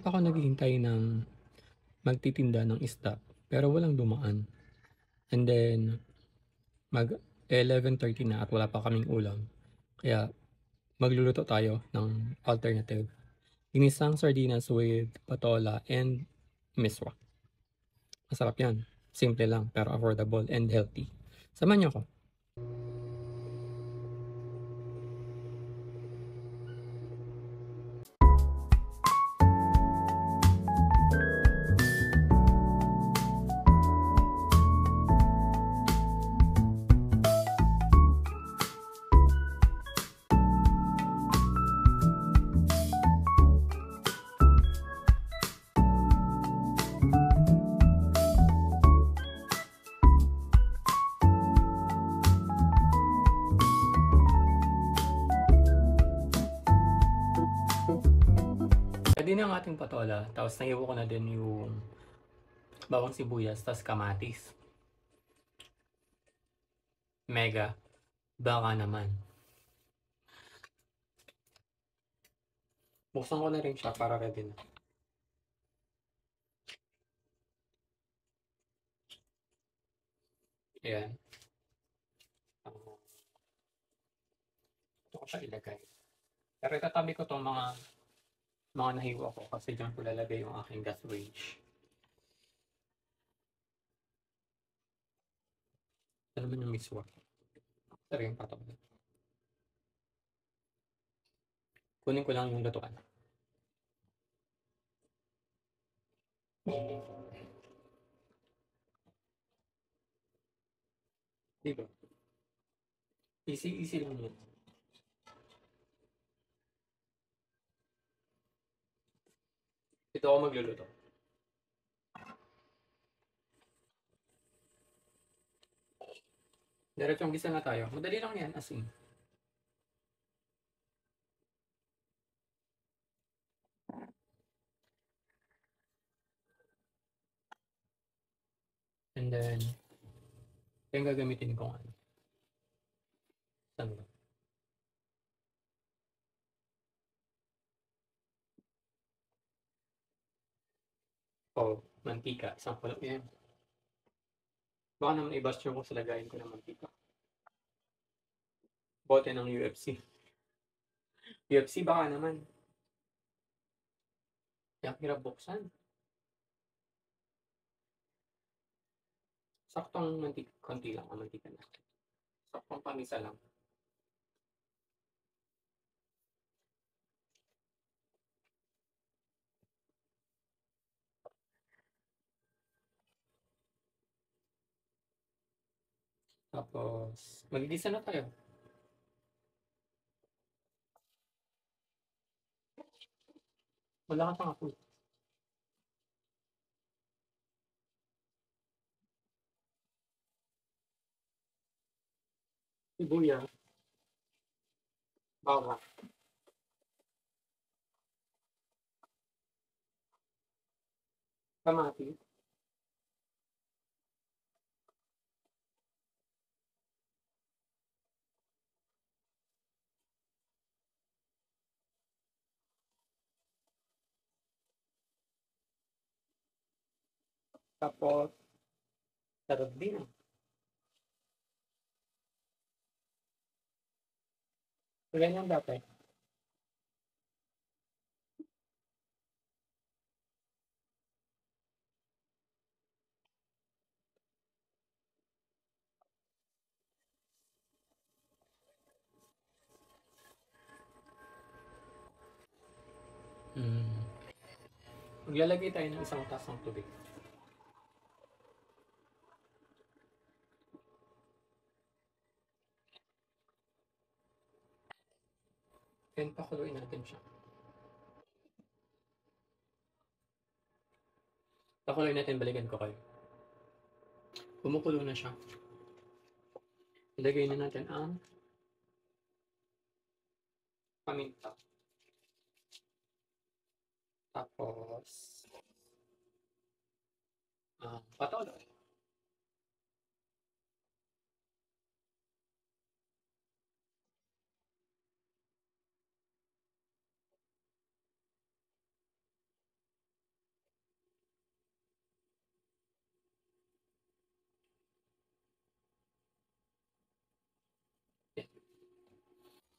pa ako naghihintay ng magtitinda ng isda pero walang dumaan. And then mag 11:30 na at wala pa kaming ulam. Kaya magluluto tayo ng alternative. Ginisang sardinas with patola and miswa. Masarap yan. Simple lang pero affordable and healthy. Samahan niyo ako. Ready na ang ating patola. Tapos nahiwa ko na din yung bawang sibuyas, tapos kamatis. Mega. Baka naman. Buksan ko na rin siya para ready na. Ayan. Ito ko siya ilagay. Pero itatabi ko itong mga nahiwa ko kasi dyan ko lalagay yung aking gas range. Alam mo yung miswa. Pero yung patola. Kunin ko lang yung lutuan. Diba? Easy lang yun. Ito ako magluluto. Diretsong gisa na tayo. Madali lang yan, asin. And then, yung gagamitin kong ano. Saan ba? Oh, mantika. Isang kulo yan. Baka naman i-basture ko sa lagayin ko ng mantika. Bote ng UFC. UFC baka naman. Kaya hirap buksan. Saktong mantika. Konti lang ang mantika na. Saktong panisa lang. Tapos, magigisa na tayo. Wala ka pang apoy. Sibuyas. Bawang. Kamatis. Tapos, sarap din. Ganyan dati. Mm. Maglalagay tayo ng isang tasang tubig. And pakuluin natin siya. Pakuluin natin, balikan ko kayo. Kumukulo na siya. Ilagay na natin ang paminta. Tapos, patola.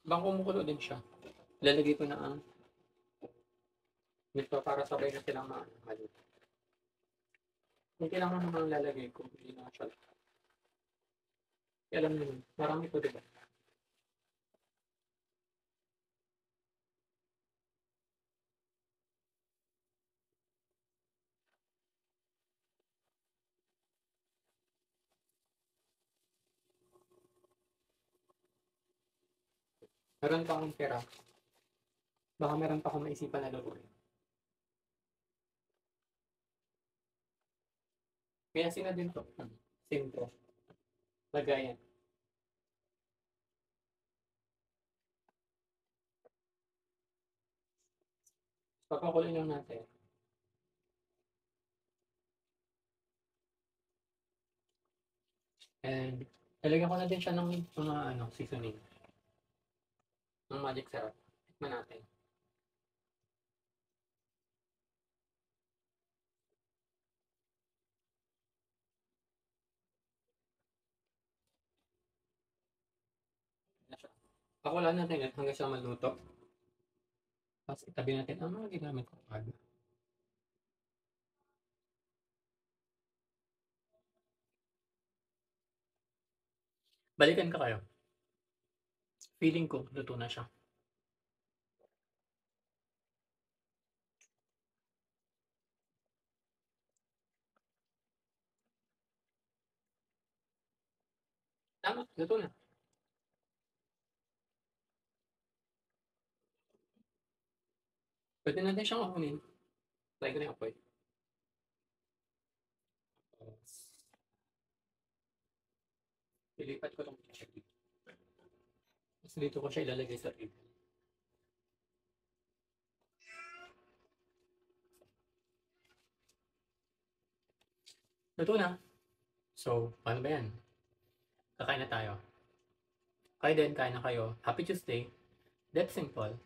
Bang kumukulo din siya. Lalagay ko na ang nito para sabay na silang maluto. Hindi lang naman lalagay ko, hindi na siya. Alam niyo, marami ko diba? Meron pa akong pera. Baka meron pa akong maisipan na lutuin. Kaya sina din to. Simple. Lagayan. Papakuloy lang natin. And lalagyan ko na din siya ng mga seasoning. Ng magic sarap. Tikman natin. Pakulaan natin yan hanggang siya maluto. Tapos itabi natin ang mga ginamit ko pag. Balikan ka kayo. Feeling ko, luto na siya. Tama, luto na. Pwede natin siyang kunin. Try ko na yung apoy. Tapos, ilipat ko itong chicken. Tapos dito ko siya ilalagay sa rib. Luto na. So, paano ba yan? Kakain na tayo. Kayo din, kain na kayo. Happy Tuesday. That's simple.